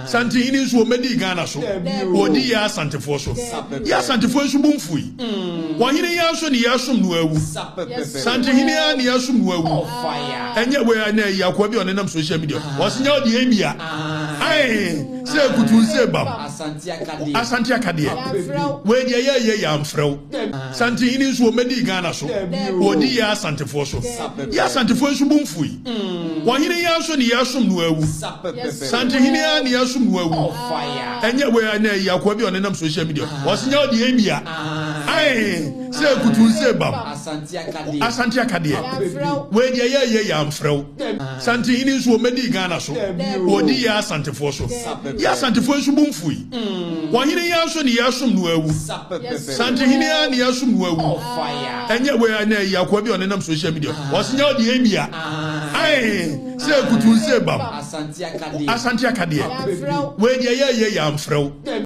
Santi hini nso omedi Ghana so. Odi ya Santifo so. Ya Santifo nso bumfui. Wahini ya so ni ya som no awu. Santi hini ya ni ya som no awu. Enye we na ya kwa bi onenam social media. Wosinya odi ebia. Ai, se kutu se bam. Asante akade. We de ye ya amfrew. Santi hini nso omedi Ghana so. Odi ya Santifo so. Ya Santifo nso bumfui. Wahini ya so ni ya som no awu. Santi hini ya ni ya som no awu. Enye we na ya kwa bi onenam social media. Wosinya odi ebia. Ai, se kutu se bam. Asante akade. We de ye ya amfrew. Santi hini nso omedi Ghana so. Odi ya Santifo so. Ya Santifo nso bumfui. Wahini ya so ni ya som no awu. Santi hini ya ni ya som no awu. Enye we na ya kwa bi onenam social media. Wosinya odi ebia. Ai, se kutu se bam. Asante akade. We de ye ya amfrew.